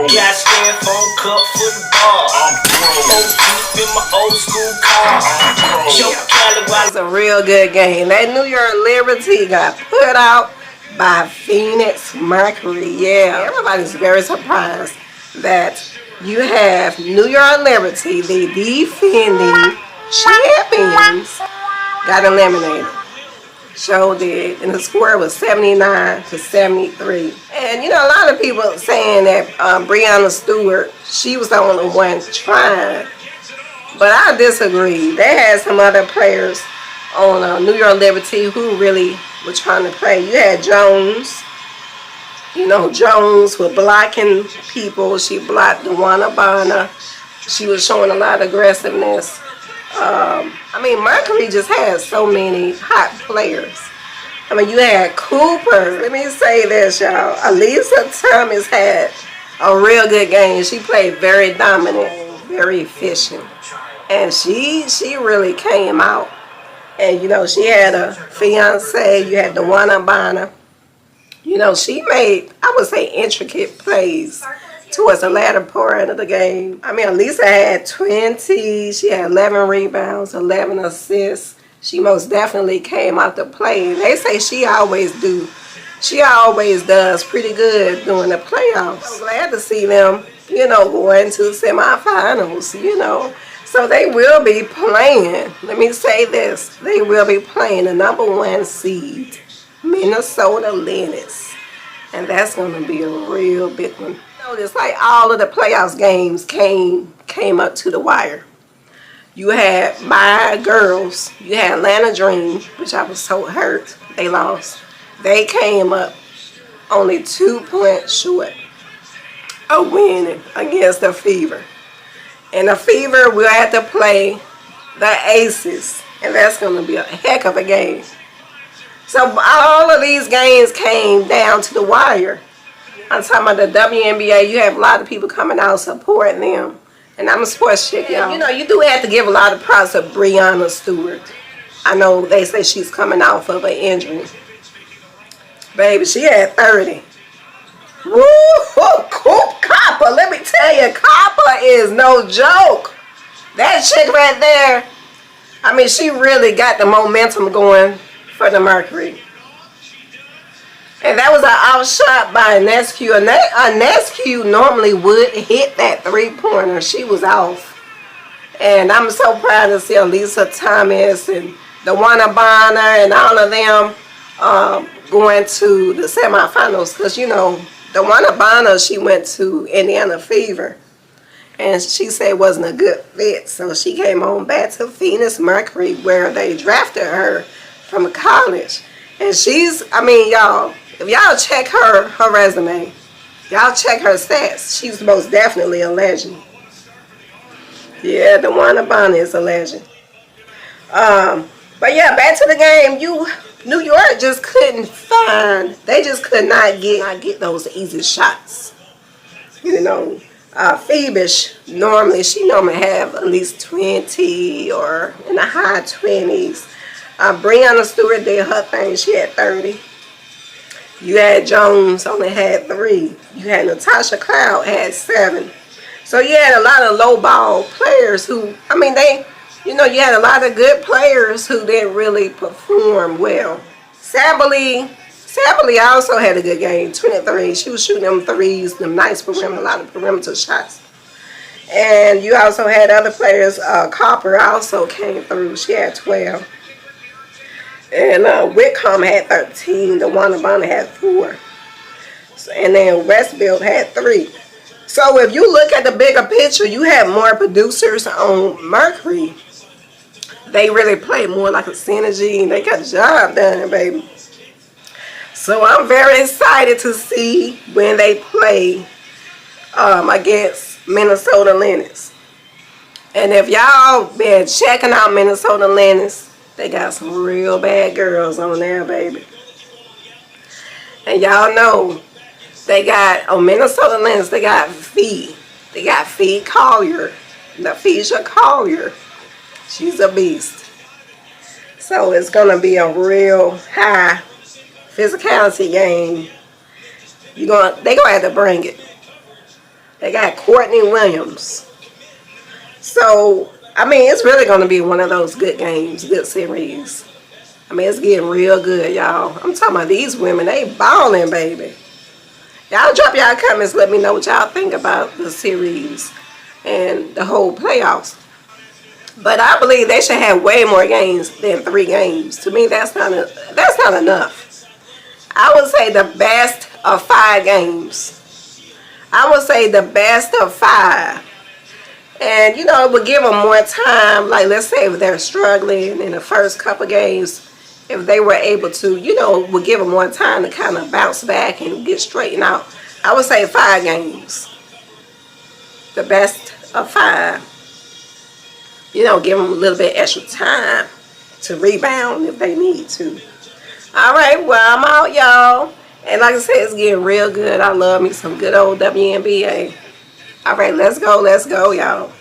Got stand phone cup for the bar. Old deep in my old school car. It was a real good game. That New York Liberty got put out by Phoenix Mercury. Yeah, everybody's very surprised that you have New York Liberty, the defending champions, got eliminated. Show did, and the score was 79-73. And you know, a lot of people saying that Breanna Stewart, she was the only one trying, but I disagree. They had some other players on New York Liberty who really were trying to play. You had Jones. You know, Jones was blocking people. She blocked WNBA. She was showing a lot of aggressiveness. I mean, Mercury just had so many hot players. I mean, you had Cooper. Let me say this, y'all. Elisa Thomas had a real good game. She played very dominant, very efficient. And she really came out. And, you know, she had a fiance. You had the WNBA. You know, she made, I would say, intricate plays towards the latter part of the game. I mean, Elisa had 20. She had 11 rebounds, 11 assists. She most definitely came out to play. They say she always does pretty good during the playoffs. I'm glad to see them, you know, going to semifinals, you know. So they will be playing. Let me say this. They will be playing the #1 seed, Minnesota Lynx. And that's going to be a real big one. It's like all of the playoffs games came up to the wire. You had my girls. You had Atlanta Dream, which I was so hurt. They lost. They came up only 2 points short of winning against the Fever. And the Fever will have to play the Aces. And that's going to be a heck of a game. So all of these games came down to the wire. I'm talking about the WNBA. You have a lot of people coming out supporting them. And I'm a sports chick, y'all. You know, you do have to give a lot of props to Breanna Stewart. I know they say she's coming off of an injury. Baby, she had 30. Woo! Coop Copper. Let me tell you, Copper is no joke. That chick right there, I mean, she really got the momentum going for the Mercury. And that was an outshot by Nescu. Nescu normally would hit that three-pointer. She was off. And I'm so proud to see Elisa Thomas and the WNBA and all of them going to the semifinals. Because, you know, the WNBA, she went to Indiana Fever. And she said it wasn't a good fit. So she came on back to Phoenix Mercury, where they drafted her from college. And she's, I mean, y'all, if y'all check her resume, y'all check her stats, she's most definitely a legend. Yeah, the WNBA is a legend. But yeah, back to the game. New York just couldn't find, they just could not get those easy shots. You know, Phoebe, she normally have at least 20 or in the high 20s. Breanna Stewart did her thing. She had 30. You had Jones, only had 3. You had Natasha Cloud, had 7. So you had a lot of low ball players who, I mean, you know, you had a lot of good players who didn't really perform well. Sabally also had a good game, 23. She was shooting them threes, them nice perimeter, a lot of perimeter shots. And you also had other players. Copper also came through. She had 12. And Whitcomb had 13. The WNBA had 4. And then Westfield had 3. So if you look at the bigger picture, you have more producers on Mercury. They really play more like a synergy, and they got the job done, baby. So I'm very excited to see when they play against Minnesota Lynx. And if y'all been checking out Minnesota Lynx, they got some real bad girls on there, baby. And y'all know they got, on Minnesota Lynx, they got Fee. They got Fee Collier. Naphesia Collier. She's a beast. So it's going to be a real high physicality game. They going to have to bring it. They got Courtney Williams. So, I mean, it's really going to be one of those good games, good series. I mean, it's getting real good, y'all. I'm talking about these women. They balling, baby. Y'all drop y'all comments. Let me know what y'all think about the series and the whole playoffs. But I believe they should have way more games than 3 games. To me, that's not enough. I would say the best of 5 games. I would say the best of 5. And, you know, it would give them more time. Like, let's say if they're struggling in the first couple games, if they were able to, you know, would give them more time to kind of bounce back and get straightened out. I would say 5 games. The best of 5. You know, give them a little bit extra time to rebound if they need to. All right, well, I'm out, y'all. And like I said, it's getting real good. I love me some good old WNBA. All right, let's go, y'all.